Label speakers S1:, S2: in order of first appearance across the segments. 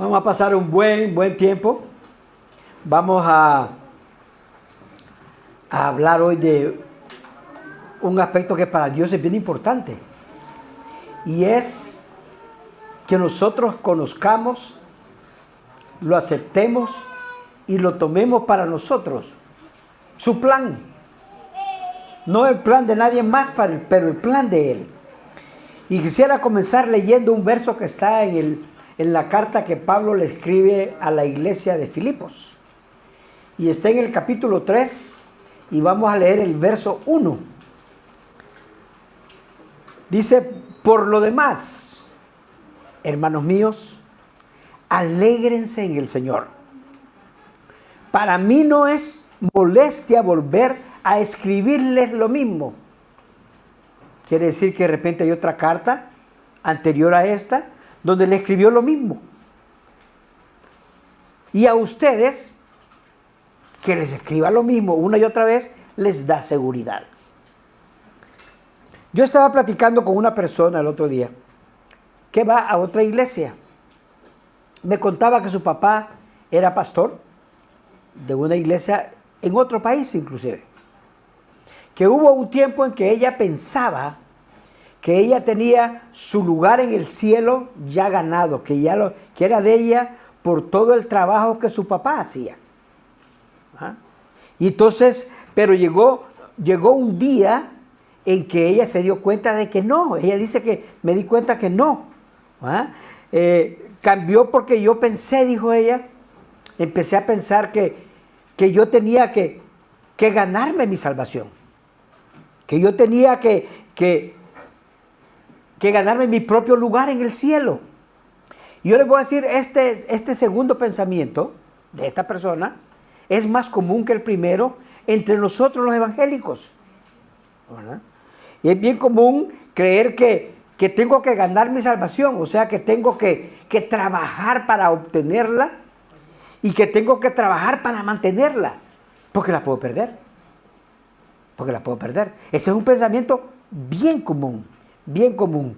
S1: Vamos a pasar un buen tiempo. Vamos a hablar hoy de un aspecto que para Dios es bien importante. Y es que nosotros conozcamos, lo aceptemos y lo tomemos para nosotros. Su plan. No el plan de nadie más, pero el plan de Él. Y quisiera comenzar leyendo un verso que está en la carta que Pablo le escribe a la iglesia de Filipos. Y está en el capítulo 3 y vamos a leer el verso 1. Dice, por lo demás, hermanos míos, alégrense en el Señor. Para mí no es molestia volver a escribirles lo mismo. Quiere decir que de repente hay otra carta anterior a esta donde le escribió lo mismo. Y a ustedes, que les escriba lo mismo una y otra vez, les da seguridad. Yo estaba platicando con una persona el otro día que va a otra iglesia. Me contaba que su papá era pastor de una iglesia en otro país inclusive. Que hubo un tiempo en que ella pensaba que ella tenía su lugar en el cielo ya ganado, que era de ella por todo el trabajo que su papá hacía. ¿Ah? Y entonces, pero llegó un día en que ella se dio cuenta de que no. Ella dice que me di cuenta que no. ¿Ah? Cambió porque yo pensé, dijo ella, empecé a pensar que yo tenía que ganarme mi salvación. Que yo tenía que ganarme mi propio lugar en el cielo. Y yo les voy a decir, este segundo pensamiento de esta persona es más común que el primero entre nosotros los evangélicos. ¿Verdad? Y es bien común creer que tengo que ganar mi salvación, o sea que tengo que trabajar para obtenerla y que tengo que trabajar para mantenerla, porque la puedo perder. Porque la puedo perder. Ese es un pensamiento bien común, bien común.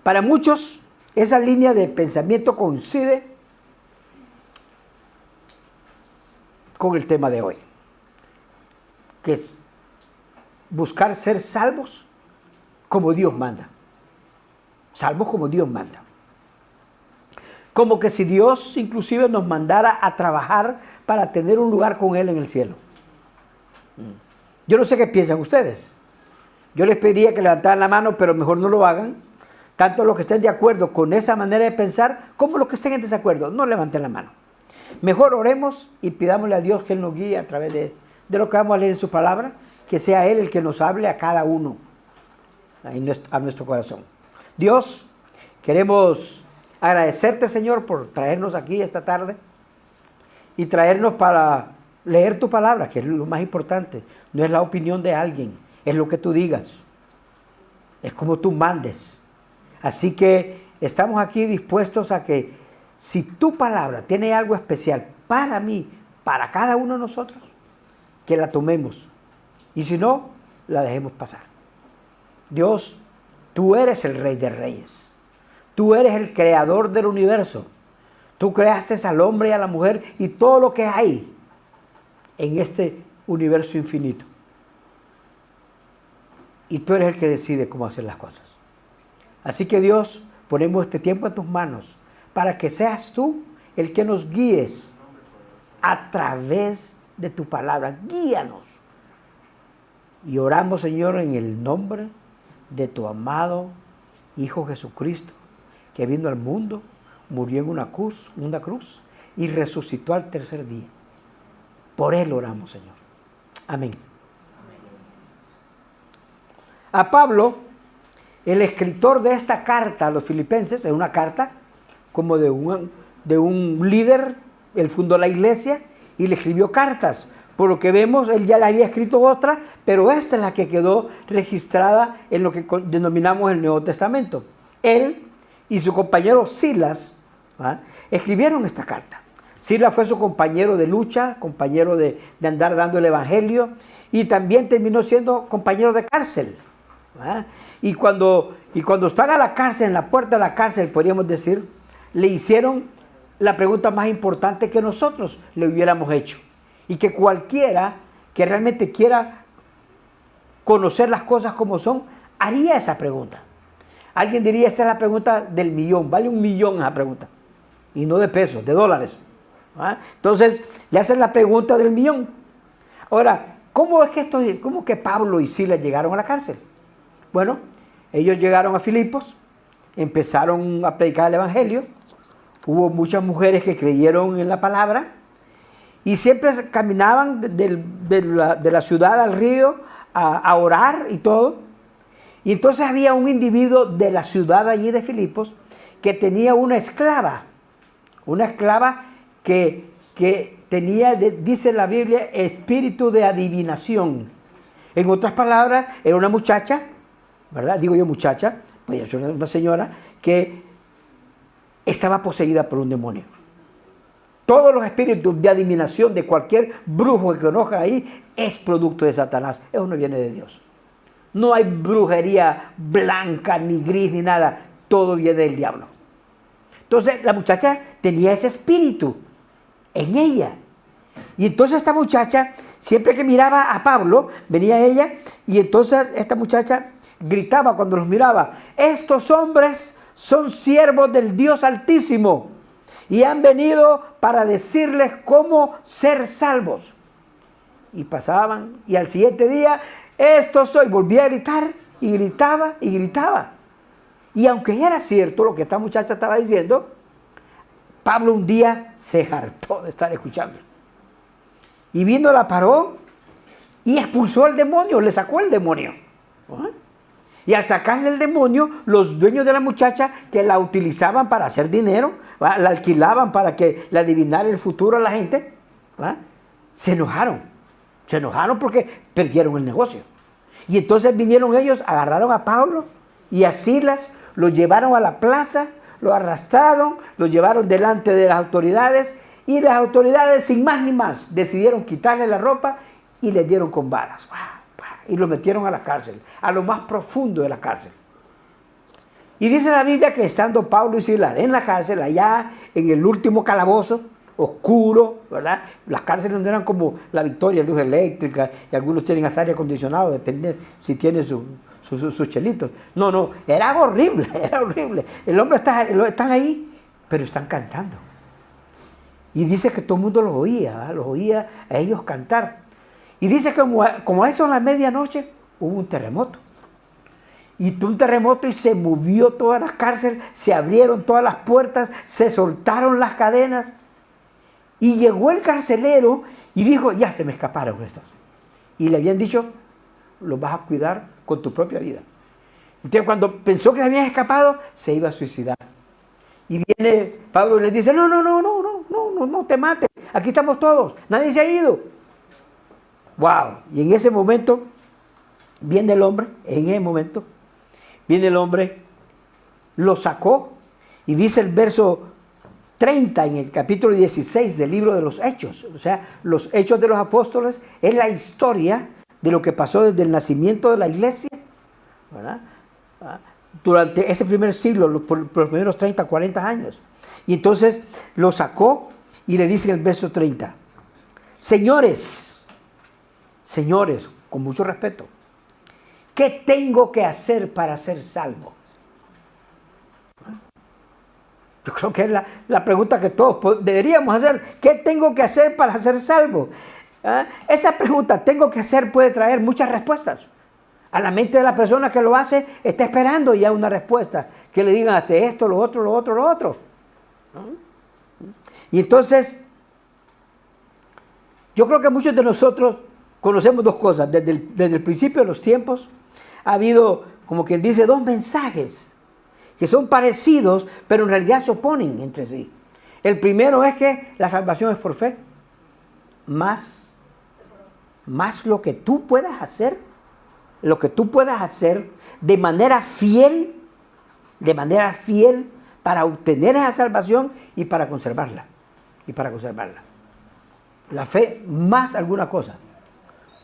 S1: Para muchos, esa línea de pensamiento coincide con el tema de hoy, que es buscar ser salvos como Dios manda. Salvos como Dios manda. Como que si Dios inclusive nos mandara a trabajar para tener un lugar con Él en el cielo. Yo no sé qué piensan ustedes. Yo les pediría que levantaran la mano, pero mejor no lo hagan. Tanto los que estén de acuerdo con esa manera de pensar, como los que estén en desacuerdo. No levanten la mano. Mejor oremos y pidámosle a Dios que Él nos guíe a través de lo que vamos a leer en su palabra, que sea Él el que nos hable a cada uno, a nuestro corazón. Dios, queremos agradecerte, Señor, por traernos aquí esta tarde y traernos para leer tu palabra, que es lo más importante. No es la opinión de alguien, es lo que tú digas, es como tú mandes. Así que estamos aquí dispuestos a que si tu palabra tiene algo especial para mí, para cada uno de nosotros, que la tomemos. Y si no, la dejemos pasar. Dios, tú eres el Rey de Reyes. Tú eres el creador del universo. Tú creaste al hombre y a la mujer y todo lo que hay en este universo infinito. Y tú eres el que decide cómo hacer las cosas. Así que Dios, ponemos este tiempo en tus manos para que seas tú el que nos guíes a través de tu palabra. Guíanos. Y oramos, Señor, en el nombre de tu amado Hijo Jesucristo, que vino al mundo, murió en una cruz y resucitó al tercer día. Por Él oramos, Señor. Amén. A Pablo, el escritor de esta carta a los filipenses, es una carta como de un líder. Él fundó la iglesia y le escribió cartas. Por lo que vemos, él ya le había escrito otra, pero esta es la que quedó registrada en lo que denominamos el Nuevo Testamento. Él y su compañero Silas escribieron esta carta. Silas fue su compañero de lucha, compañero de andar dando el evangelio, y también terminó siendo compañero de cárcel. Y cuando están a la cárcel, en la puerta de la cárcel, podríamos decir, le hicieron la pregunta más importante que nosotros le hubiéramos hecho. Y que cualquiera que realmente quiera conocer las cosas como son, haría esa pregunta. Alguien diría, esa es la pregunta del millón, vale 1.000.000 esa pregunta. Y no de pesos, de dólares. ¿Ah? Entonces, le hacen la pregunta del millón. Ahora, ¿cómo que Pablo y Silas llegaron a la cárcel? Bueno, ellos llegaron a Filipos, empezaron a predicar el evangelio, hubo muchas mujeres que creyeron en la palabra y siempre caminaban de la ciudad al río a orar y todo. Y entonces había un individuo de la ciudad allí de Filipos que tenía una esclava que tenía, dice la Biblia, espíritu de adivinación. En otras palabras, era una muchacha, ¿verdad? Digo yo muchacha, podría ser una señora que estaba poseída por un demonio. Todos los espíritus de adivinación de cualquier brujo que conozca ahí es producto de Satanás. Eso no viene de Dios. No hay brujería blanca, ni gris, ni nada. Todo viene del diablo. Entonces la muchacha tenía ese espíritu en ella. Y entonces esta muchacha, siempre que miraba a Pablo, venía ella, y entonces esta muchacha gritaba cuando los miraba: estos hombres son siervos del Dios Altísimo y han venido para decirles cómo ser salvos. Y pasaban, y al siguiente día, esto soy, volvía a gritar, y gritaba, y gritaba. Y aunque era cierto lo que esta muchacha estaba diciendo, Pablo un día se hartó de estar escuchando. Y vino, la paró, y expulsó al demonio, le sacó el demonio. ¿Ah? Y al sacarle el demonio, los dueños de la muchacha, que la utilizaban para hacer dinero, ¿va?, la alquilaban para que le adivinara el futuro a la gente, ¿va?, se enojaron. Se enojaron porque perdieron el negocio. Y entonces vinieron ellos, agarraron a Pablo y a Silas, los llevaron a la plaza, los arrastraron, los llevaron delante de las autoridades, y las autoridades, sin más ni más, decidieron quitarle la ropa y les dieron con varas. Y lo metieron a la cárcel, a lo más profundo de la cárcel. Y dice la Biblia que estando Pablo y Silas en la cárcel, allá en el último calabozo, oscuro, ¿verdad? Las cárceles no eran como la Victoria, luz eléctrica, y algunos tienen hasta aire acondicionado, depende si tienen sus chelitos. No, era horrible, era horrible. El hombre están ahí, pero están cantando. Y dice que todo el mundo los oía, ¿verdad? Los oía a ellos cantar. Y dice que como a eso a la medianoche hubo un terremoto. Y un terremoto, y se movió toda la cárcel, se abrieron todas las puertas, se soltaron las cadenas. Y llegó el carcelero y dijo: ya se me escaparon estos. Y le habían dicho: los vas a cuidar con tu propia vida. Entonces cuando pensó que se habían escapado, se iba a suicidar. Y viene Pablo y le dice: no te mates, aquí estamos todos, nadie se ha ido. Wow. Y en ese momento viene el hombre, lo sacó, y dice el verso 30 en el capítulo 16 del libro de los Hechos. O sea, los Hechos de los Apóstoles es la historia de lo que pasó desde el nacimiento de la iglesia, ¿verdad?, durante ese primer siglo, por los primeros 30, 40 años. Y entonces lo sacó y le dice en el verso 30: señores, con mucho respeto, ¿qué tengo que hacer para ser salvo? Yo creo que es la pregunta que todos deberíamos hacer. ¿Qué tengo que hacer para ser salvo? Esa pregunta, ¿tengo que hacer?, puede traer muchas respuestas. A la mente de la persona que lo hace está esperando ya una respuesta, que le digan: hace esto, lo otro, lo otro, lo otro. Y entonces, yo creo que muchos de nosotros conocemos dos cosas. Desde el principio de los tiempos ha habido, como quien dice, dos mensajes que son parecidos, pero en realidad se oponen entre sí. El primero es que la salvación es por fe, más lo que tú puedas hacer, de manera fiel para obtener esa salvación y para conservarla. La fe más alguna cosa.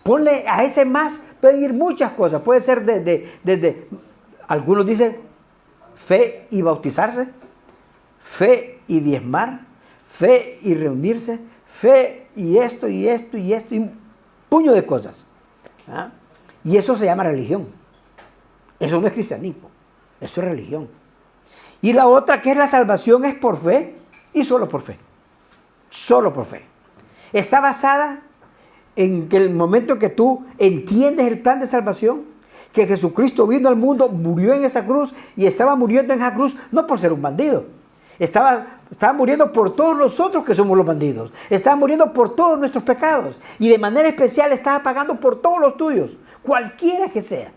S1: Ponle a ese más, pueden ir muchas cosas. Puede ser desde algunos dicen fe y bautizarse, fe y diezmar, fe y reunirse, fe y esto, y esto, y esto, y un puño de cosas. ¿Ah? Y eso se llama religión. Eso no es cristianismo, eso es religión. Y la otra, que es la salvación, es por fe y solo por fe. Solo por fe. Está basada en que el momento que tú entiendes el plan de salvación, que Jesucristo vino al mundo, murió en esa cruz y estaba muriendo en esa cruz no por ser un bandido. Estaba muriendo por todos nosotros que somos los bandidos. Estaba muriendo por todos nuestros pecados. Y de manera especial estaba pagando por todos los tuyos, cualquiera que sea.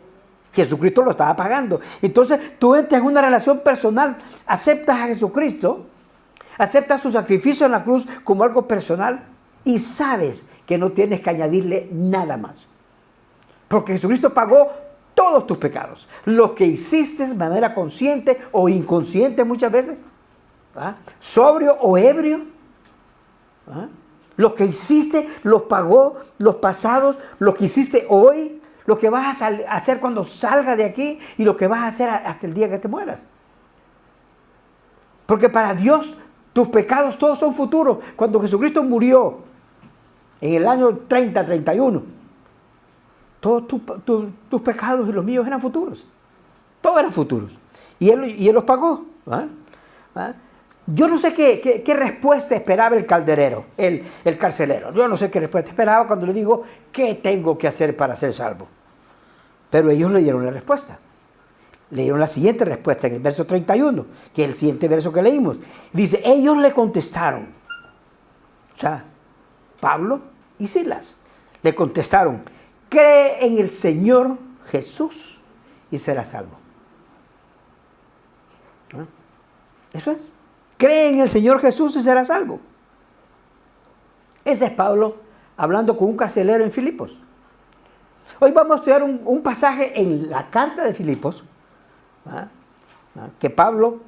S1: Jesucristo lo estaba pagando. Entonces tú entras en una relación personal, aceptas a Jesucristo, aceptas su sacrificio en la cruz como algo personal y sabes que no tienes que añadirle nada más. Porque Jesucristo pagó todos tus pecados. Los que hiciste de manera consciente o inconsciente muchas veces. ¿Ah? Sobrio o ebrio. ¿Ah? Los que hiciste los pagó, los pasados, los que hiciste hoy, lo que vas a hacer cuando salgas de aquí y lo que vas a hacer hasta el día que te mueras. Porque para Dios tus pecados todos son futuros. Cuando Jesucristo murió en el año 30, 31, todos tus pecados y los míos eran futuros. Todos eran futuros. Y Él los pagó. ¿Ah? ¿Ah? Yo no sé qué respuesta esperaba el calderero, el carcelero. Yo no sé qué respuesta esperaba cuando le digo, ¿qué tengo que hacer para ser salvo? Pero ellos le dieron la respuesta. Le dieron la siguiente respuesta en el verso 31, que es el siguiente verso que leímos. Dice, ellos le contestaron. O sea, Pablo y Silas le contestaron, cree en el Señor Jesús y serás salvo. ¿Ah? Eso es. Cree en el Señor Jesús y serás salvo. Ese es Pablo hablando con un carcelero en Filipos. Hoy vamos a estudiar un pasaje en la carta de Filipos, ¿ah? Que Pablo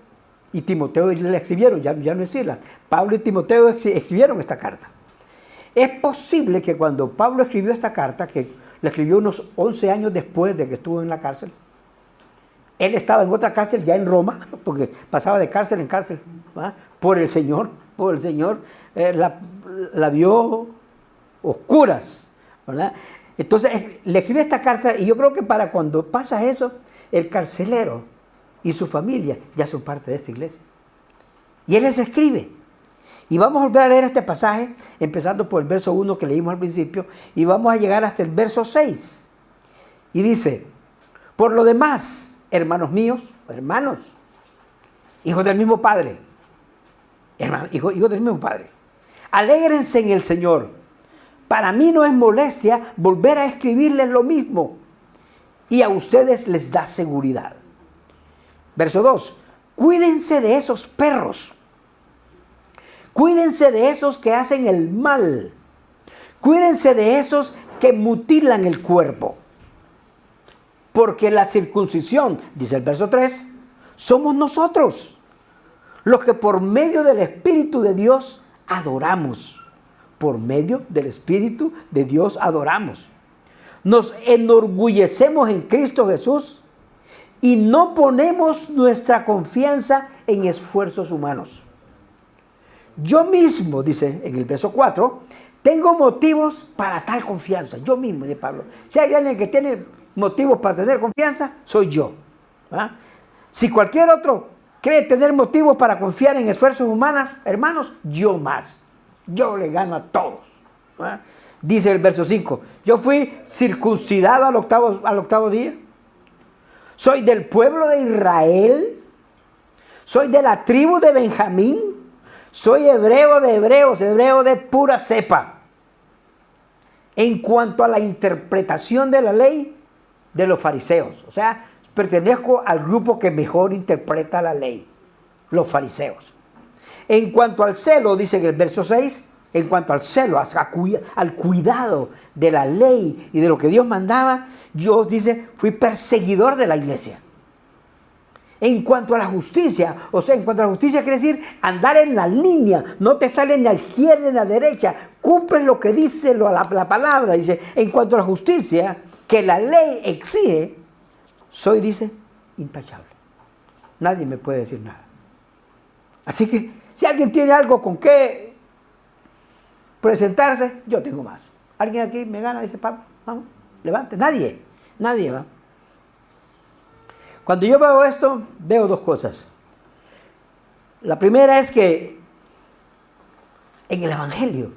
S1: y Timoteo le escribieron, ya no es Silas. Pablo y Timoteo escribieron esta carta. Es posible que cuando Pablo escribió esta carta, que la escribió unos 11 años después de que estuvo en la cárcel, él estaba en otra cárcel ya en Roma, porque pasaba de cárcel en cárcel, ¿verdad? Por el Señor, la vio oscuras, ¿verdad? Entonces le escribe esta carta y yo creo que para cuando pasa eso, el carcelero y su familia ya son parte de esta iglesia. Y él les escribe. Y vamos a volver a leer este pasaje, empezando por el verso 1 que leímos al principio, y vamos a llegar hasta el verso 6. Y dice, por lo demás, hermanos míos, hermanos, hijos del mismo Padre, hijos del mismo Padre, alégrense en el Señor. Para mí no es molestia volver a escribirles lo mismo y a ustedes les da seguridad. Verso 2, cuídense de esos perros, cuídense de esos que hacen el mal, cuídense de esos que mutilan el cuerpo. Porque la circuncisión, dice el verso 3, somos nosotros, los que por medio del Espíritu de Dios adoramos. Por medio del Espíritu de Dios adoramos. Nos enorgullecemos en Cristo Jesús y no ponemos nuestra confianza en esfuerzos humanos. Yo mismo, dice en el verso 4, tengo motivos para tal confianza. Yo mismo, dice Pablo. Si hay alguien que tiene motivos para tener confianza, soy yo. ¿Ah? Si cualquier otro cree tener motivos para confiar en esfuerzos humanos, hermanos, yo más. Yo le gano a todos. ¿Ah? Dice el verso 5, yo fui circuncidado al octavo día. Soy del pueblo de Israel. Soy de la tribu de Benjamín. Soy hebreo de hebreos, hebreo de pura cepa. En cuanto a la interpretación de la ley, de los fariseos. O sea, pertenezco al grupo que mejor interpreta la ley, los fariseos. En cuanto al celo, dice en el verso 6, en cuanto al celo, al cuidado de la ley y de lo que Dios mandaba, yo, dice, fui perseguidor de la iglesia. En cuanto a la justicia, o sea, en cuanto a la justicia quiere decir andar en la línea, no te sales ni a la izquierda ni a la derecha, cumples lo que dice la palabra. Dice, en cuanto a la justicia que la ley exige, soy, dice, intachable. Nadie me puede decir nada. Así que si alguien tiene algo con qué presentarse, yo tengo más. ¿Alguien aquí me gana? Dice Pablo, vamos, levante. Nadie va. Cuando yo veo esto, veo dos cosas. La primera es que en el Evangelio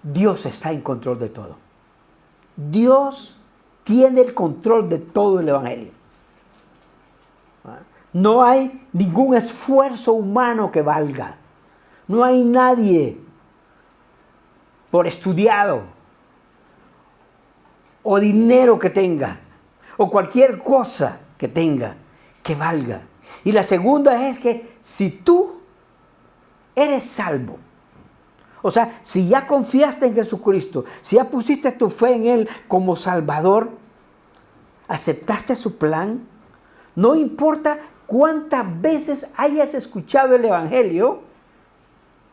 S1: Dios está en control de todo. Dios tiene el control de todo el Evangelio. No hay ningún esfuerzo humano que valga. No hay nadie, por estudiado o dinero que tenga, o cualquier cosa que tenga, que valga. Y la segunda es que si tú eres salvo, o sea, si ya confiaste en Jesucristo, si ya pusiste tu fe en Él como Salvador, aceptaste su plan, no importa cuántas veces hayas escuchado el Evangelio,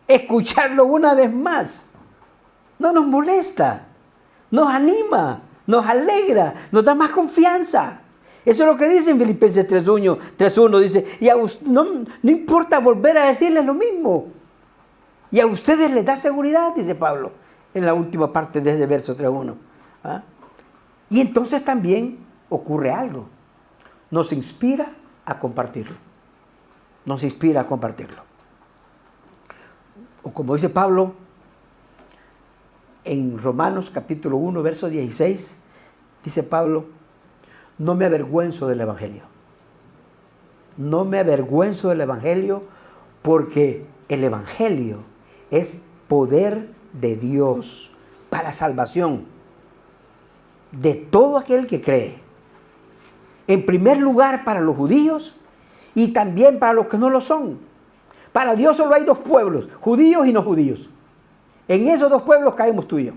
S1: escucharlo una vez más no nos molesta, nos anima, nos alegra, nos da más confianza. Eso es lo que dice en Filipenses 3.1, dice, y no importa volver a decirles lo mismo. Y a ustedes les da seguridad, dice Pablo, en la última parte de ese verso 3.1. ¿Ah? Y entonces también ocurre algo. Nos inspira a compartirlo. Nos inspira a compartirlo. O como dice Pablo, en Romanos capítulo 1, verso 16, dice Pablo, no me avergüenzo del Evangelio. No me avergüenzo del Evangelio porque el Evangelio es poder de Dios para salvación de todo aquel que cree. En primer lugar para los judíos y también para los que no lo son. Para Dios solo hay dos pueblos, judíos y no judíos. En esos dos pueblos caemos tú y yo.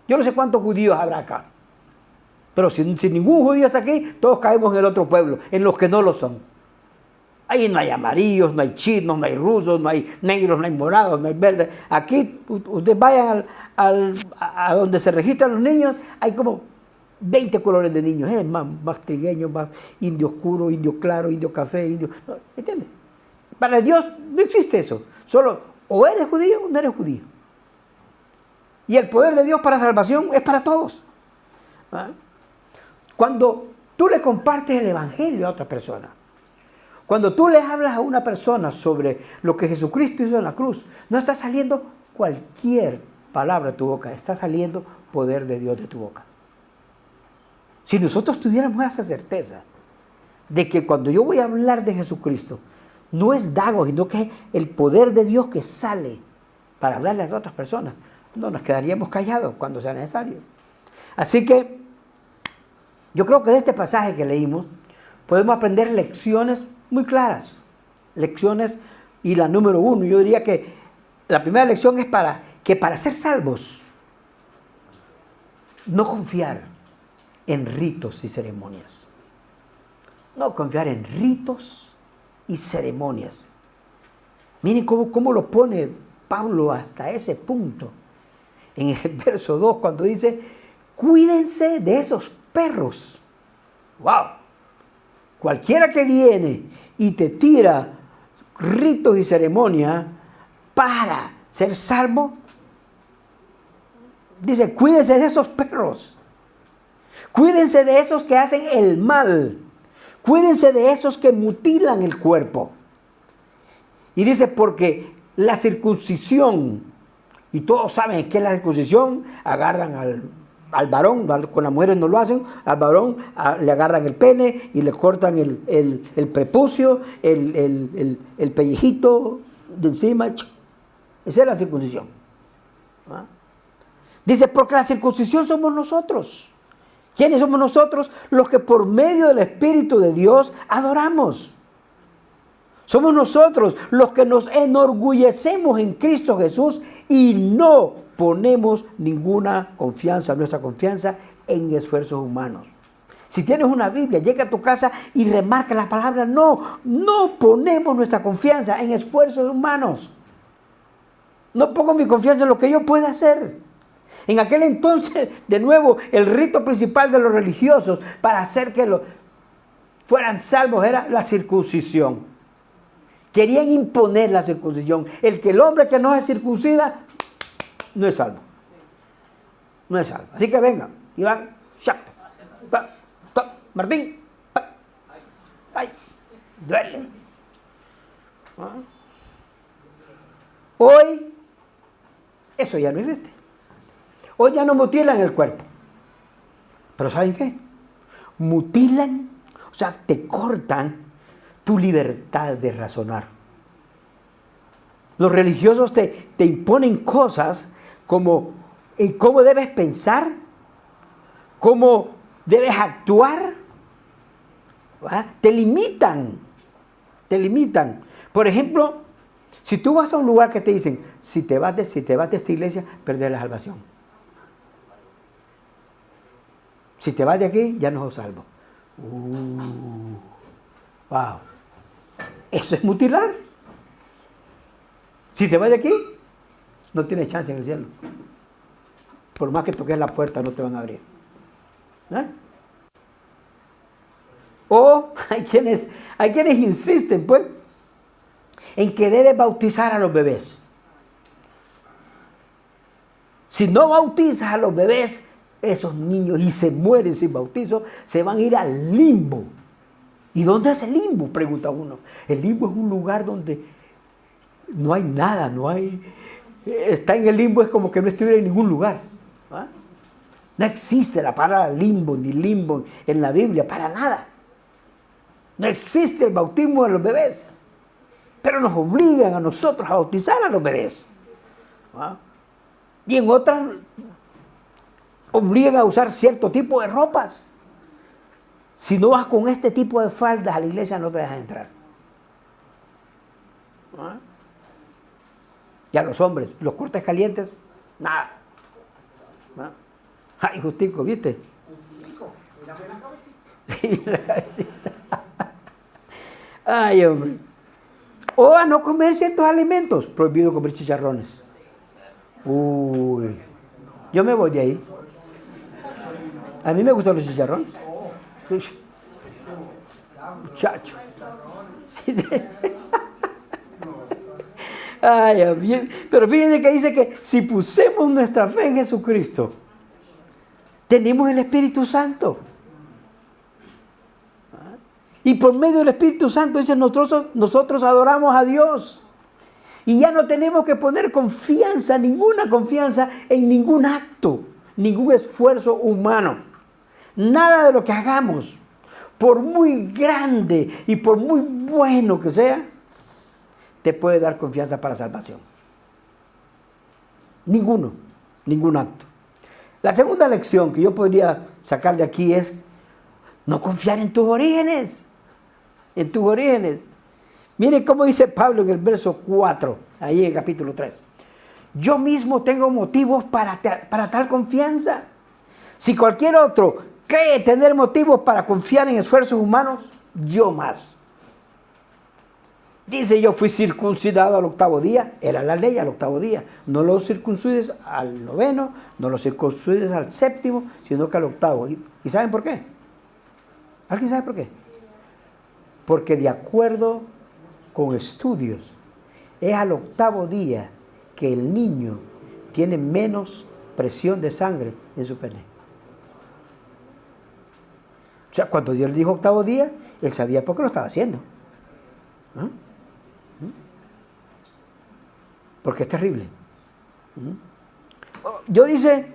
S1: Yo no sé cuántos judíos habrá acá. Pero si ningún judío está aquí, todos caemos en el otro pueblo, en los que no lo son. Ahí no hay amarillos, no hay chinos, no hay rusos, no hay negros, no hay morados, no hay verdes. Aquí, ustedes vayan a donde se registran los niños, hay como 20 colores de niños, más trigueños, más indio oscuro, indio claro, indio café, indio... ¿Entiendes? Para Dios no existe eso. Solo o eres judío o no eres judío. Y el poder de Dios para salvación es para todos. ¿Ah? Cuando tú le compartes el Evangelio a otra persona, cuando tú le hablas a una persona sobre lo que Jesucristo hizo en la cruz, no está saliendo cualquier palabra de tu boca, está saliendo poder de Dios de tu boca. Si nosotros tuviéramos esa certeza de que cuando yo voy a hablar de Jesucristo, no es dago, sino que es el poder de Dios que sale para hablarle a otras personas, no nos quedaríamos callados cuando sea necesario. Así que yo creo que de este pasaje que leímos podemos aprender lecciones muy claras. Lecciones, y la número 1, yo diría que la primera lección es para ser salvos, no confiar en ritos y ceremonias. No confiar en ritos y ceremonias. Miren cómo lo pone Pablo hasta ese punto. En el verso 2, cuando dice, cuídense de esos perros. ¡Wow! Cualquiera que viene y te tira ritos y ceremonias para ser salvo, dice, cuídense de esos perros. Cuídense de esos que hacen el mal. Cuídense de esos que mutilan el cuerpo. Y dice, porque la circuncisión, y todos saben qué es la circuncisión, agarran al varón, con las mujeres no lo hacen, al varón le agarran el pene y le cortan el prepucio, el pellejito de encima. Esa es la circuncisión. ¿Ah? Dice, porque la circuncisión somos nosotros. ¿Quiénes somos nosotros? Los que por medio del Espíritu de Dios adoramos. Somos nosotros los que nos enorgullecemos en Cristo Jesús y no ponemos ninguna confianza, nuestra confianza en esfuerzos humanos. Si tienes una Biblia, llega a tu casa y remarca la palabra no ponemos nuestra confianza en esfuerzos humanos. No pongo mi confianza en lo que yo pueda hacer. En aquel entonces, de nuevo, el rito principal de los religiosos para hacer que fueran salvos era la circuncisión. Querían imponer la circuncisión. El hombre que no se circuncida no es salvo. No es salvo. Así que vengan. Iván, Shacto. Martín. Ay, duele. Hoy, eso ya no existe. Hoy ya no mutilan el cuerpo. Pero ¿saben qué? Mutilan, o sea, te cortan tu libertad de razonar. Los religiosos te imponen cosas como en cómo debes pensar, cómo debes actuar. ¿Va? Te limitan. Por ejemplo, si tú vas a un lugar que te dicen, si te vas de esta iglesia, perder la salvación. Si te vas de aquí, ya no sos salvo. Wow. Eso es mutilar. Si te vas de aquí, no tienes chance en el cielo. Por más que toques la puerta, no te van a abrir. ¿Eh? O hay quienes insisten, pues, en que debes bautizar a los bebés. Si no bautizas a los bebés, esos niños, y se mueren sin bautizo, se van a ir al limbo. ¿Y dónde es el limbo?, pregunta uno. El limbo es un lugar donde no hay nada, está en el limbo, es como que no estuviera en ningún lugar. ¿Ah? No existe la palabra limbo ni limbo en la Biblia, para nada. No existe el bautismo de los bebés. Pero nos obligan a nosotros a bautizar a los bebés. ¿Ah? Y en otras obligan a usar cierto tipo de ropas. Si no vas con este tipo de faldas a la iglesia, no te dejan entrar. ¿Ah? Y a los hombres, los cortes calientes, nada. ¿Ah? Ay, justico, ¿viste? Justico, mírame la cabecita. Ay, hombre. O a no comer ciertos alimentos. Prohibido comer chicharrones. Uy. Yo me voy de ahí. A mí me gustan los chicharrones. Muchacho. Ay, bien. Pero fíjense que dice que si pusemos nuestra fe en Jesucristo, tenemos el Espíritu Santo. Y por medio del Espíritu Santo, dice, nosotros adoramos a Dios. Y ya no tenemos que poner ninguna confianza en ningún acto, ningún esfuerzo humano. Nada de lo que hagamos, por muy grande y por muy bueno que sea, te puede dar confianza para salvación. Ningún acto. La segunda lección que yo podría sacar de aquí es no confiar en tus orígenes. En tus orígenes. Mire cómo dice Pablo en el verso 4, ahí en el capítulo 3. Yo mismo tengo motivos para tal confianza. Si cualquier otro cree tener motivos para confiar en esfuerzos humanos, yo más. Dice, yo fui circuncidado al 8º día, era la ley al 8º día. No lo circuncides al 9º, no lo circuncides al 7º, sino que al 8º. ¿Y saben por qué? ¿Alguien sabe por qué? Porque de acuerdo con estudios, es al 8º día que el niño tiene menos presión de sangre en su pene. O sea, cuando Dios le dijo 8º día, él sabía por qué lo estaba haciendo. ¿Ah? Porque es terrible. Yo dice,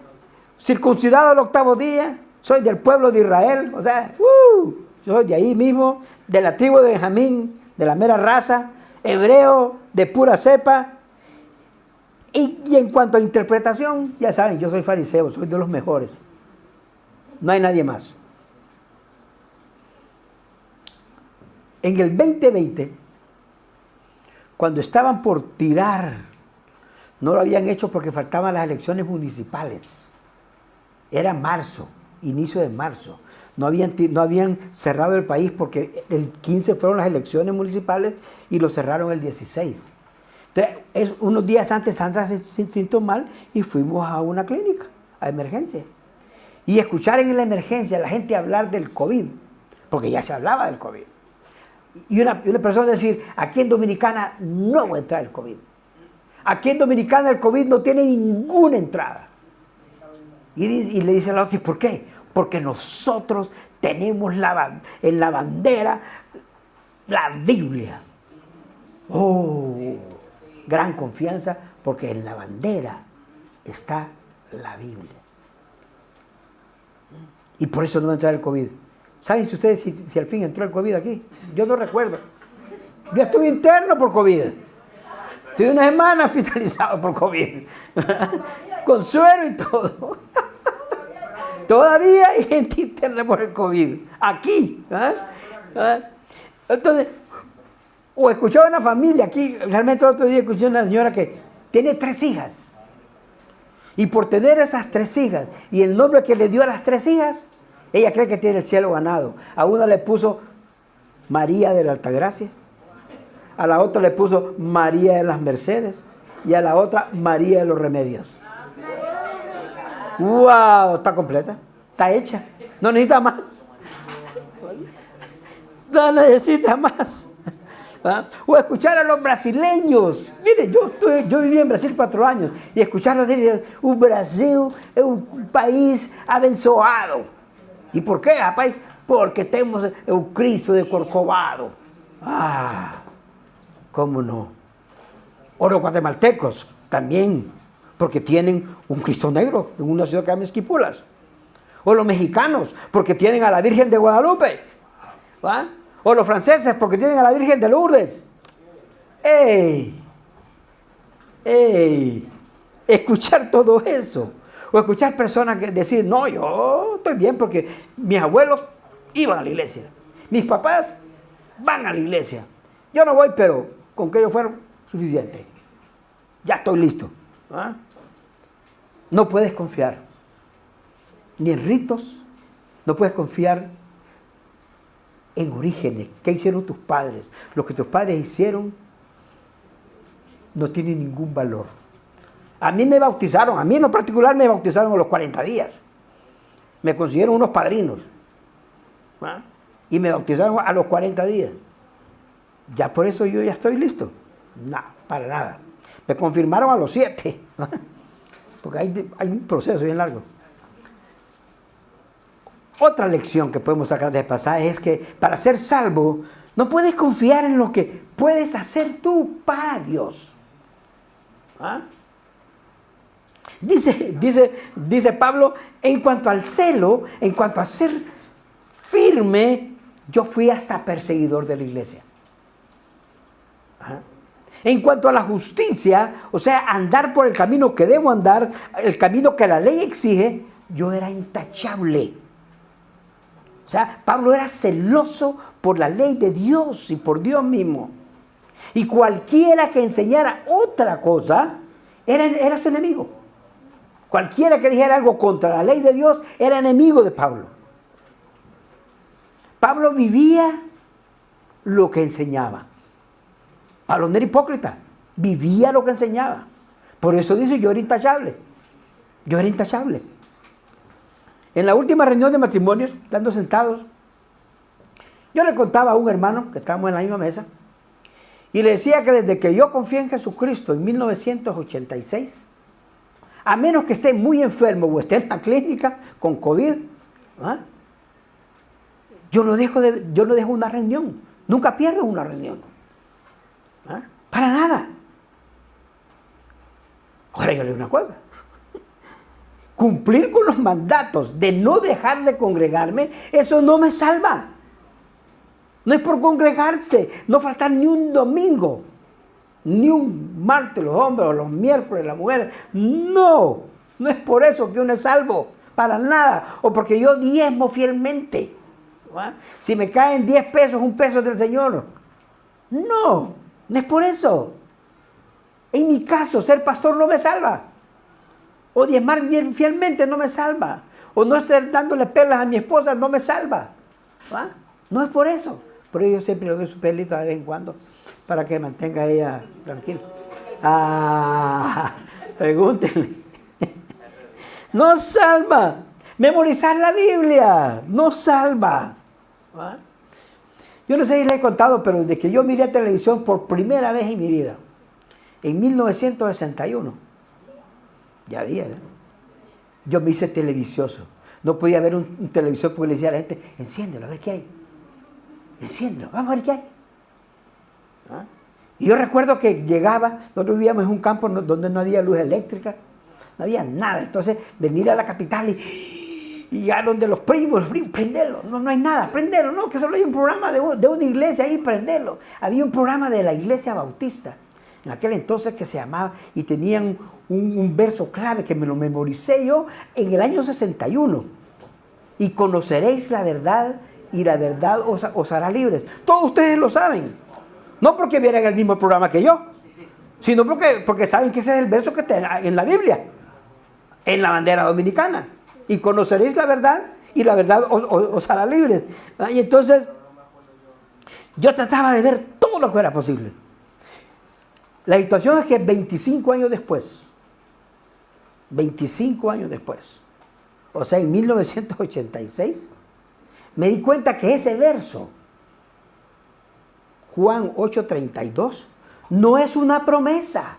S1: circuncidado al 8º día, soy del pueblo de Israel, o sea, soy de ahí mismo, de la tribu de Benjamín, de la mera raza, hebreo, de pura cepa. Y en cuanto a interpretación, ya saben, yo soy fariseo, soy de los mejores. No hay nadie más. En el 2020, cuando estaban por tirar, no lo habían hecho porque faltaban las elecciones municipales. Era marzo, inicio de marzo. No habían cerrado el país porque el 15 fueron las elecciones municipales y lo cerraron el 16. Entonces, unos días antes Sandra se sintió mal y fuimos a una clínica, a emergencia. Y escuchar en la emergencia a la gente hablar del COVID, porque ya se hablaba del COVID. Y una persona decir, aquí en Dominicana no va a entrar el COVID. Aquí en Dominicana el COVID no tiene ninguna entrada. Y le dice a la otra, ¿por qué? Porque nosotros tenemos en la bandera la Biblia. Oh, gran confianza, porque en la bandera está la Biblia. Y por eso no va a entrar el COVID. ¿Saben ustedes si al fin entró el COVID aquí? Yo no recuerdo. Yo estuve interno por COVID. Estuve una semana hospitalizado por COVID. Con suero y todo. Todavía hay gente interna por el COVID. Aquí. Entonces, o escuchaba una familia aquí. Realmente el otro día escuché una señora que tiene 3 hijas. Y por tener esas 3 hijas y el nombre que le dio a las 3 hijas, ella cree que tiene el cielo ganado. A una le puso María de la Altagracia, a la otra le puso María de las Mercedes y a la otra María de los Remedios. ¡Wow! Está completa, está hecha, no necesita más. No necesita más. ¿Ah? O escuchar a los brasileños. Mire, yo viví en Brasil 4 años y escucharlos decir, o Brasil es un país abençoado. ¿Y por qué, rapaz? Porque tenemos el Cristo de Corcovado. Ah, ¿cómo no? O los guatemaltecos también, porque tienen un Cristo negro en una ciudad que se llama Esquipulas. O los mexicanos, porque tienen a la Virgen de Guadalupe. ¿Ah? O los franceses, porque tienen a la Virgen de Lourdes. ¡Ey! ¡Ey! Escuchar todo eso. O escuchar personas que decir, no, yo estoy bien porque mis abuelos iban a la iglesia. Mis papás van a la iglesia. Yo no voy, pero con que ellos fueron suficiente. Ya estoy listo. ¿Ah? No puedes confiar ni en ritos, no puedes confiar en orígenes. ¿Qué hicieron tus padres? Lo que tus padres hicieron no tiene ningún valor. A mí me bautizaron, a mí en lo particular me bautizaron a los 40 días. Me consiguieron unos padrinos. ¿Ah? Y me bautizaron a los 40 días. Ya por eso yo ya estoy listo. No, para nada. Me confirmaron a los 7. Porque hay un proceso bien largo. Otra lección que podemos sacar de este pasaje es que para ser salvo no puedes confiar en lo que puedes hacer tú para Dios. ¿Ah? Dice Pablo, en cuanto al celo, en cuanto a ser firme, yo fui hasta perseguidor de la iglesia. ¿Ah? En cuanto a la justicia, o sea, andar por el camino que debo andar, el camino que la ley exige, yo era intachable. O sea, Pablo era celoso por la ley de Dios y por Dios mismo. Y cualquiera que enseñara otra cosa, era su enemigo. Cualquiera que dijera algo contra la ley de Dios, era enemigo de Pablo. Pablo vivía lo que enseñaba. Pablo no era hipócrita, vivía lo que enseñaba. Por eso dice, yo era intachable. Yo era intachable. En la última reunión de matrimonios, estando sentados, yo le contaba a un hermano, que estábamos en la misma mesa, y le decía que desde que yo confié en Jesucristo en 1986, a menos que esté muy enfermo o esté en la clínica con COVID, ¿ah? yo no dejo una reunión, nunca pierdo una reunión. ¿Ah? Para nada. Ahora yo le digo una cosa. Cumplir con los mandatos de no dejar de congregarme, eso no me salva. No es por congregarse, no faltar ni un domingo, ni un martes los hombres o los miércoles las mujeres. No es por eso que uno es salvo, para nada. O porque yo diezmo fielmente. ¿Ah? Si me caen 10 pesos, 1 peso del Señor. No es por eso. En mi caso, ser pastor no me salva. O diezmar fielmente no me salva. O no estar dándole perlas a mi esposa no me salva. ¿Ah? No es por eso. Por ello yo siempre le doy su pelita de vez en cuando para que mantenga ella tranquila. Pregúntenle. No salva. Memorizar la Biblia no salva. ¿Ah? Yo no sé si les he contado, pero desde que yo miré televisión por primera vez en mi vida, en 1961, ya día, ¿eh? Yo me hice televicioso. No podía ver un televisor porque le decía a la gente, enciéndelo, a ver qué hay. Enciéndelo, vamos a ver qué hay. ¿Ah? Y yo recuerdo que llegaba, nosotros vivíamos en un campo donde no había luz eléctrica, no había nada. Entonces, venir a la capital y ya donde los primos, prenderlo, no hay nada, prenderlo, no, que solo hay un programa de una iglesia ahí, prenderlo. Había un programa de la iglesia bautista, en aquel entonces que se llamaba, y tenían un verso clave que me lo memoricé yo en el año 61. Y conoceréis la verdad, y la verdad os hará libres. Todos ustedes lo saben. No porque vieran el mismo programa que yo, sino porque saben que ese es el verso que está en la Biblia, en la bandera dominicana. Y conoceréis la verdad, y la verdad os hará libres. Y entonces, yo trataba de ver todo lo que era posible. La situación es que 25 años después, o sea, en 1986, me di cuenta que ese verso, Juan 8:32, no es una promesa.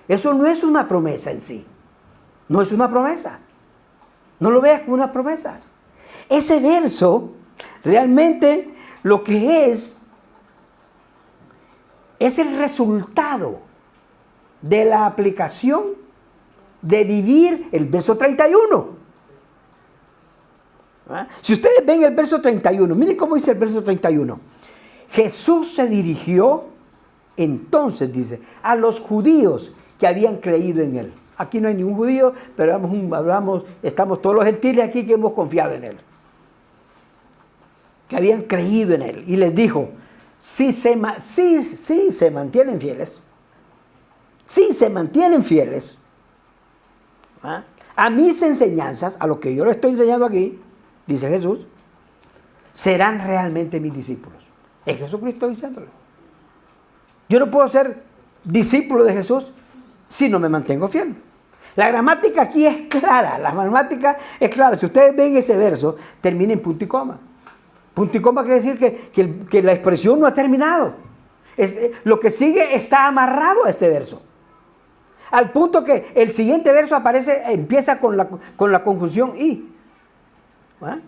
S1: Eso no es una promesa en sí. No es una promesa. No lo veas como una promesa. Ese verso realmente lo que es el resultado de la aplicación de vivir el verso 31. ¿Ah? Si ustedes ven el verso 31, miren cómo dice el verso 31. Jesús se dirigió, entonces dice, a los judíos que habían creído en él. Aquí no hay ningún judío, pero estamos todos los gentiles aquí que hemos confiado en él. Que habían creído en él. Y les dijo, si se mantienen fieles, ¿ah?, a mis enseñanzas, a lo que yo les estoy enseñando aquí, dice Jesús, serán realmente mis discípulos. Es Jesucristo diciéndolo. Yo no puedo ser discípulo de Jesús si no me mantengo fiel. La gramática aquí es clara, Si ustedes ven ese verso, termina en punto y coma. Punto y coma quiere decir que la expresión no ha terminado. Lo que sigue está amarrado a este verso. Al punto que el siguiente verso empieza con la conjunción y. ¿Ah?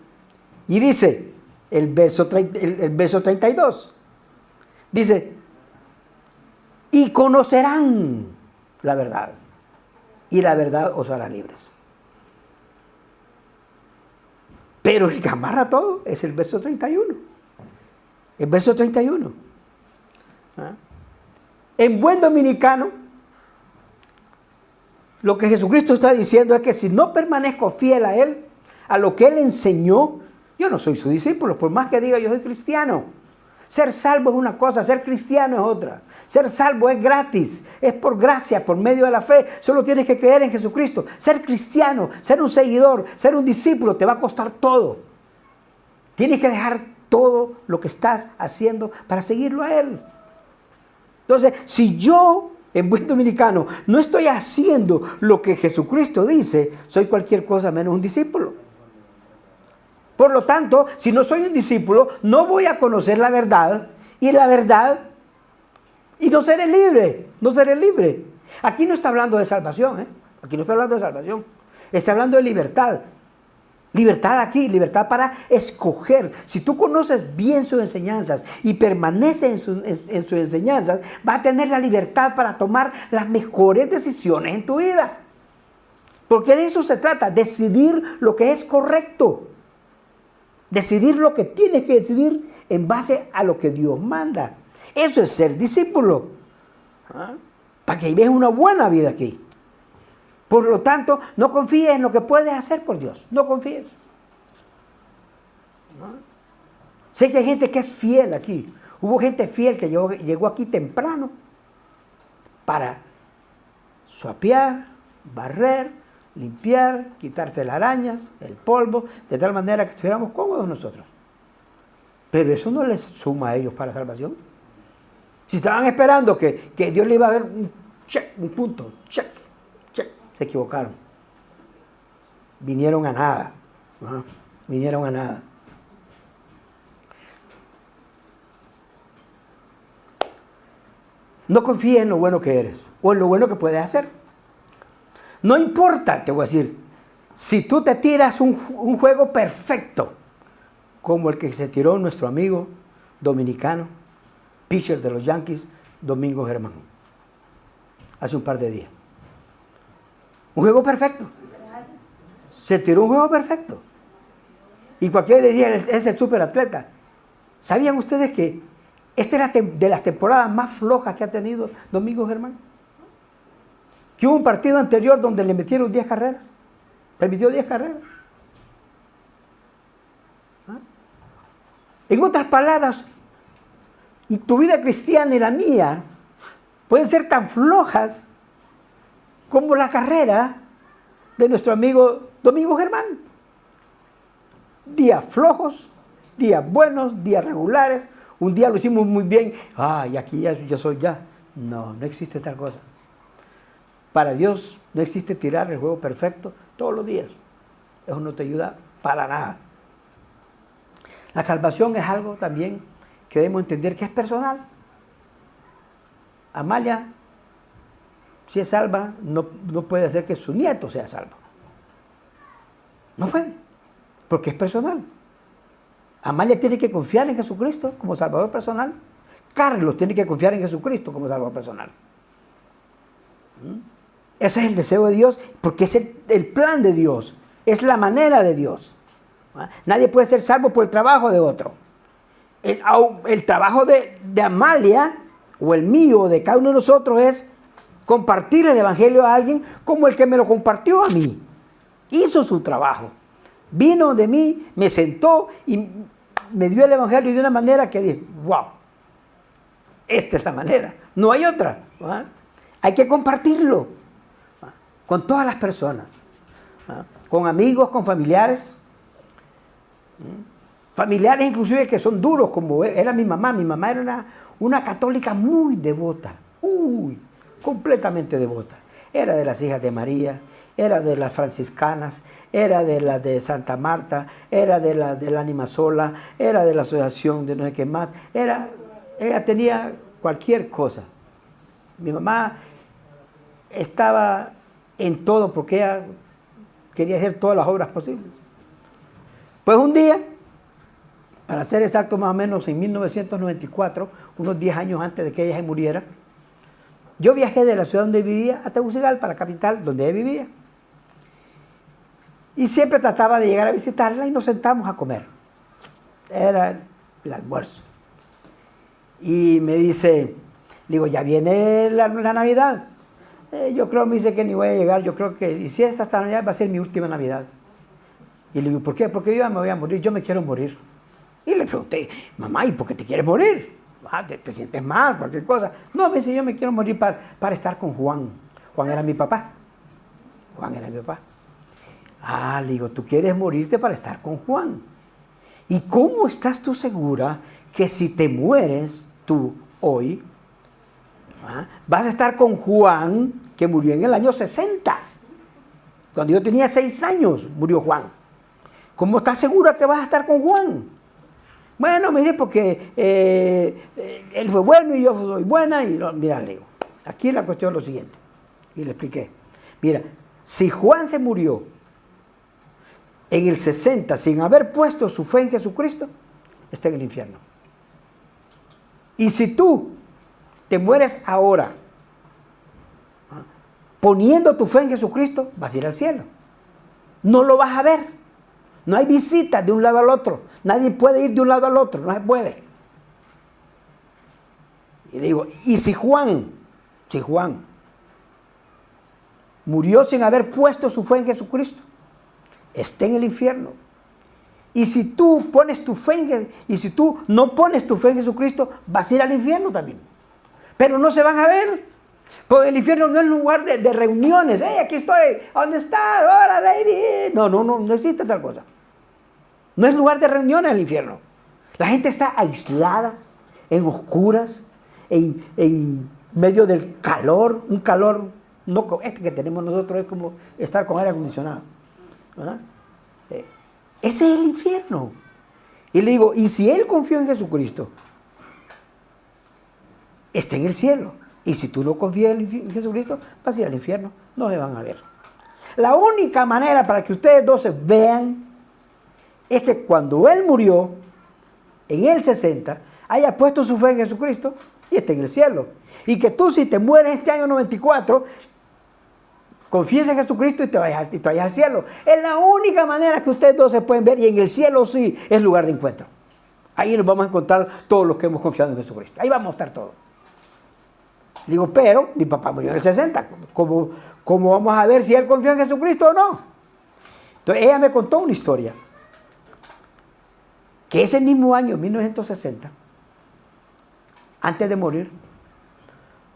S1: Y dice, el verso 32, dice, y conocerán la verdad, y la verdad os hará libres. Pero el que amarra todo es el verso 31. El verso 31. ¿Ah? En buen dominicano, lo que Jesucristo está diciendo es que si no permanezco fiel a Él, a lo que Él enseñó, yo no soy su discípulo, por más que diga yo soy cristiano. Ser salvo es una cosa, ser cristiano es otra. Ser salvo es gratis, es por gracia, por medio de la fe. Solo tienes que creer en Jesucristo. Ser cristiano, ser un seguidor, ser un discípulo, te va a costar todo. Tienes que dejar todo lo que estás haciendo para seguirlo a Él. Entonces, si yo, en buen dominicano, no estoy haciendo lo que Jesucristo dice, soy cualquier cosa menos un discípulo. Por lo tanto, si no soy un discípulo, no voy a conocer la verdad y no seré libre. Aquí no está hablando de salvación, Está hablando de libertad. Libertad aquí, libertad para escoger. Si tú conoces bien sus enseñanzas y permaneces en sus enseñanzas, vas a tener la libertad para tomar las mejores decisiones en tu vida. Porque de eso se trata, decidir lo que es correcto. Decidir lo que tienes que decidir en base a lo que Dios manda. Eso es ser discípulo. ¿Ah? Para que veas una buena vida aquí. Por lo tanto, no confíes en lo que puedes hacer por Dios. No confíes. ¿Ah? Sé que hay gente que es fiel aquí. Hubo gente fiel que llegó aquí temprano para suapear, barrer, limpiar, quitar telarañas, el polvo, de tal manera que estuviéramos cómodos nosotros. Pero eso no les suma a ellos para salvación. Si estaban esperando que Dios le iba a dar un check, un punto, check, se equivocaron. Vinieron a nada. ¿No? Vinieron a nada. No confíes en lo bueno que eres o en lo bueno que puedes hacer. No importa, te voy a decir, si tú te tiras un juego perfecto, como el que se tiró nuestro amigo dominicano, pitcher de los Yankees, Domingo Germán, hace un par de días. Un juego perfecto. Se tiró un juego perfecto. Y cualquiera le diría, es el superatleta. ¿Sabían ustedes que esta es de las temporadas más flojas que ha tenido Domingo Germán? Que hubo un partido anterior donde le metieron 10 carreras. Permitió 10 carreras. ¿Ah? En otras palabras, tu vida cristiana y la mía pueden ser tan flojas como la carrera de nuestro amigo Domingo Germán. Días flojos, días buenos, días regulares. Un día lo hicimos muy bien. Y aquí yo soy ya. No existe tal cosa. Para Dios no existe tirar el juego perfecto todos los días. Eso no te ayuda para nada. La salvación es algo también que debemos entender que es personal. Amalia, si es salva, no puede hacer que su nieto sea salvo. No puede, porque es personal. Amalia tiene que confiar en Jesucristo como salvador personal. Carlos tiene que confiar en Jesucristo como salvador personal. Ese es el deseo de Dios, porque es el plan de Dios, es la manera de Dios. Nadie puede ser salvo por el trabajo de otro. El trabajo de Amalia, o el mío, de cada uno de nosotros, es compartir el evangelio a alguien como el que me lo compartió a mí. Hizo su trabajo. Vino de mí, me sentó y me dio el evangelio de una manera que dije, wow, esta es la manera, no hay otra. Hay que compartirlo con todas las personas, con amigos, con familiares. Familiares inclusive que son duros, como era mi mamá. Mi mamá era una católica muy devota, completamente devota. Era de las hijas de María, era de las franciscanas, era de las de Santa Marta, era de la Ánima Sola, era de la asociación de no sé qué más. Ella tenía cualquier cosa. Mi mamá estaba en todo porque ella quería hacer todas las obras posibles. Pues un día, para ser exacto más o menos en 1994, unos 10 años antes de que ella se muriera, yo viajé de la ciudad donde vivía a Tegucigalpa, la capital donde ella vivía. Y siempre trataba de llegar a visitarla y nos sentamos a comer. Era el almuerzo. Y me dice, digo, ya viene la Navidad. Yo creo, me dice que ni voy a llegar, yo creo que, y si esta Navidad va a ser mi última Navidad. Y le digo, ¿por qué? Porque yo me voy a morir, yo me quiero morir. Y le pregunté, mamá, ¿y por qué te quieres morir? ¿Te sientes mal, cualquier cosa? No, me dice, yo me quiero morir para estar con Juan. Juan era mi papá. Le digo, tú quieres morirte para estar con Juan. ¿Y cómo estás tú segura que si te mueres tú hoy, vas a estar con Juan, que murió en el año 60? Cuando yo tenía 6 años murió Juan. ¿Cómo estás segura que vas a estar con Juan? Bueno, me dice, porque él fue bueno y yo soy buena. Y mira, le digo, aquí la cuestión es lo siguiente. Y le expliqué. Mira, si Juan se murió en el 60 sin haber puesto su fe en Jesucristo, está en el infierno. Y si tú te mueres ahora poniendo tu fe en Jesucristo, vas a ir al cielo. No lo vas a ver. No hay visitas de un lado al otro. Nadie puede ir de un lado al otro. No se puede. Y le digo, y si Juan murió sin haber puesto su fe en Jesucristo, está en el infierno. Y si tú pones tu fe y si tú no pones tu fe en Jesucristo, vas a ir al infierno también. Pero no se van a ver. Porque el infierno no es lugar de reuniones. ¡Hey, aquí estoy! ¿Dónde estás? ¡Hola, lady! No existe tal cosa. No es lugar de reuniones el infierno. La gente está aislada, en oscuras, en medio del calor. Un calor, no este que tenemos nosotros, es como estar con aire acondicionado. Ese es el infierno. Y le digo, y si él confió en Jesucristo, está en el cielo. Y si tú no confías en Jesucristo, vas a ir al infierno, no se van a ver. La única manera para que ustedes dos se vean es que cuando Él murió, en el 60, haya puesto su fe en Jesucristo y esté en el cielo. Y que tú, si te mueres este año 94, confíes en Jesucristo y te vayas al cielo. Es la única manera que ustedes dos se pueden ver, y en el cielo sí es lugar de encuentro. Ahí nos vamos a encontrar todos los que hemos confiado en Jesucristo. Ahí vamos a estar todos. Digo, pero mi papá murió en el 60. ¿Cómo vamos a ver si él confió en Jesucristo o no? Entonces ella me contó una historia. Que ese mismo año, 1960, antes de morir,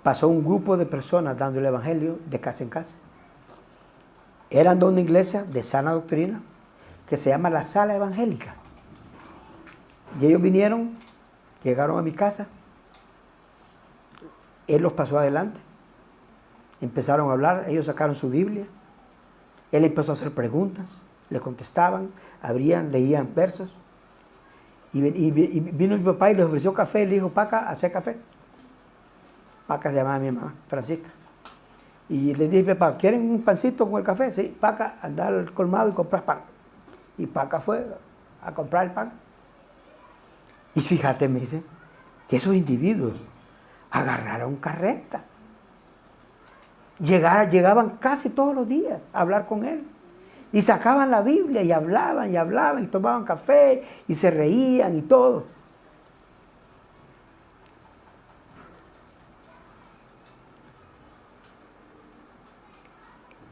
S1: pasó un grupo de personas dando el evangelio de casa en casa. Eran de una iglesia de sana doctrina que se llama la Sala Evangélica. Y ellos vinieron, llegaron a mi casa. Él los pasó adelante. Empezaron a hablar, ellos sacaron su Biblia. Él empezó a hacer preguntas, le contestaban, abrían, leían versos. Y vino mi papá y les ofreció café y le dijo, Paca, hace café. Paca se llamaba mi mamá, Francisca. Y le dije, papá, ¿quieren un pancito con el café? Sí, Paca, anda al colmado y compras pan. Y Paca fue a comprar el pan. Y fíjate, me dice, que esos individuos agarraron carreta. Llegaban casi todos los días a hablar con él. Y sacaban la Biblia y hablaban y tomaban café y se reían y todo.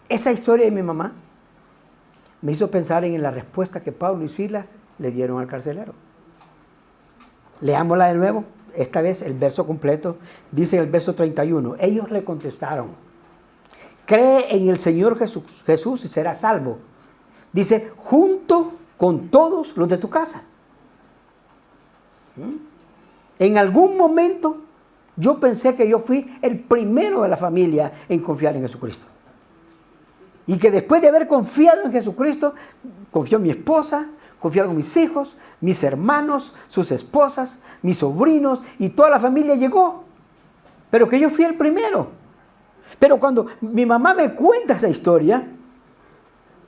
S1: Esa historia de mi mamá me hizo pensar en la respuesta que Pablo y Silas le dieron al carcelero. Leámosla de nuevo, esta vez el verso completo. Dice en el verso 31, ellos le contestaron, cree en el Señor Jesús y serás salvo. Dice, junto con todos los de tu casa. En algún momento yo pensé que yo fui el primero de la familia en confiar en Jesucristo. Y que después de haber confiado en Jesucristo, confió en mi esposa, confiaron mis hijos, mis hermanos, sus esposas, mis sobrinos, y toda la familia llegó. Pero que yo fui el primero. Pero cuando mi mamá me cuenta esa historia,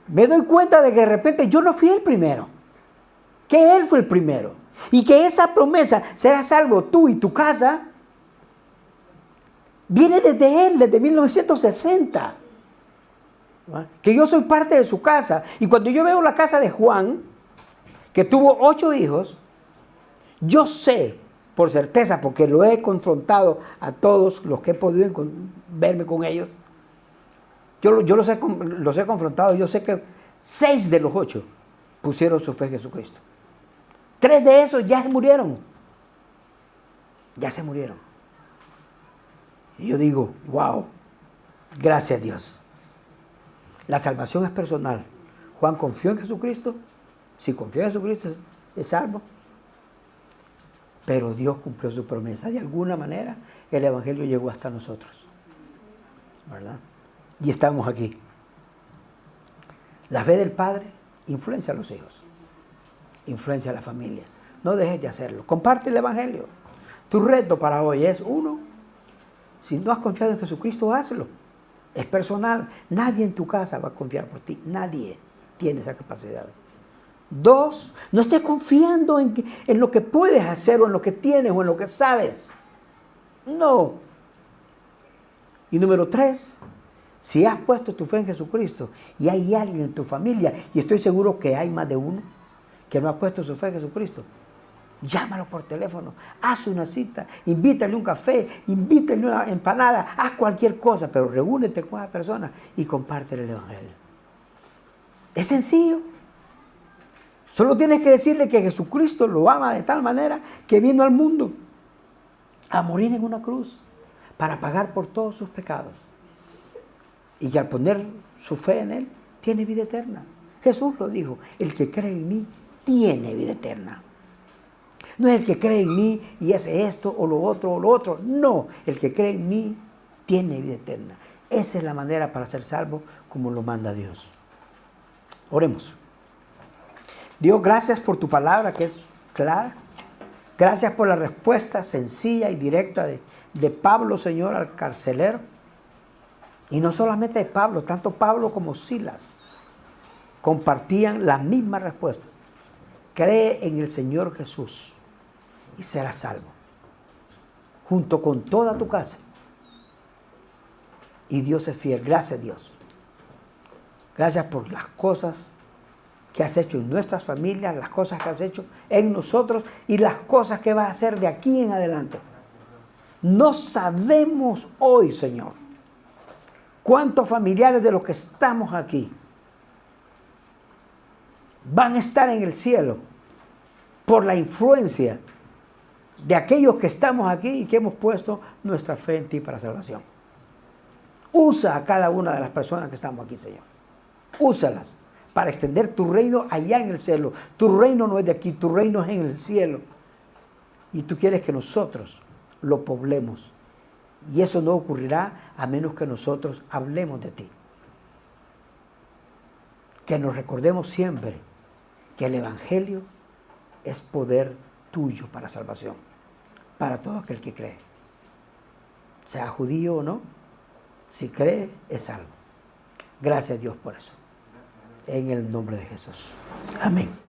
S1: me doy cuenta de que de repente yo no fui el primero, que Él fue el primero. Y que esa promesa, serás salvo tú y tu casa, viene desde Él, desde 1960. Que yo soy parte de su casa. Y cuando yo veo la casa de Juan, que tuvo 8 hijos, yo sé por certeza, porque lo he confrontado a todos los que he podido verme con ellos, yo los he confrontado. Yo sé que 6 de los 8 pusieron su fe en Jesucristo. 3 de esos ya se murieron. Ya se murieron. Y yo digo, wow, gracias a Dios. La salvación es personal. Juan confió en Jesucristo. Si confió en Jesucristo, es salvo. Pero Dios cumplió su promesa. De alguna manera, el Evangelio llegó hasta nosotros. ¿Verdad? Y estamos aquí. La fe del Padre influencia a los hijos. Influencia a la familia. No dejes de hacerlo. Comparte el Evangelio. Tu reto para hoy es, 1, si no has confiado en Jesucristo, hazlo. Es personal. Nadie en tu casa va a confiar por ti. Nadie tiene esa capacidad. 2, no estés confiando en lo que puedes hacer o en lo que tienes o en lo que sabes. No. Y número 3, si has puesto tu fe en Jesucristo y hay alguien en tu familia, y estoy seguro que hay más de uno que no ha puesto su fe en Jesucristo, llámalo por teléfono, haz una cita, invítale un café, invítale una empanada, haz cualquier cosa, pero reúnete con esa persona y compártele el Evangelio. Es sencillo. Solo tienes que decirle que Jesucristo lo ama de tal manera que vino al mundo a morir en una cruz para pagar por todos sus pecados. Y que al poner su fe en Él, tiene vida eterna. Jesús lo dijo, el que cree en mí tiene vida eterna. No es el que cree en mí y hace esto o lo otro o lo otro. No, el que cree en mí tiene vida eterna. Esa es la manera para ser salvo como lo manda Dios. Oremos. Dios, gracias por tu palabra que es clara. Gracias por la respuesta sencilla y directa de Pablo, Señor, al carcelero. Y no solamente de Pablo, tanto Pablo como Silas compartían la misma respuesta. Cree en el Señor Jesús y serás salvo, junto con toda tu casa. Y Dios es fiel. Gracias, Dios. Gracias por las cosas que has hecho en nuestras familias, las cosas que has hecho en nosotros y las cosas que vas a hacer de aquí en adelante. No sabemos hoy, Señor, cuántos familiares de los que estamos aquí van a estar en el cielo por la influencia de aquellos que estamos aquí y que hemos puesto nuestra fe en ti para salvación. Usa a cada una de las personas que estamos aquí, Señor. Úsalas para extender tu reino allá en el cielo. Tu reino no es de aquí, tu reino es en el cielo. Y tú quieres que nosotros lo poblemos. Y eso no ocurrirá a menos que nosotros hablemos de ti. Que nos recordemos siempre que el Evangelio es poder tuyo para salvación, para todo aquel que cree. Sea judío o no, si cree, es salvo. Gracias, Dios, por eso. En el nombre de Jesús. Amén.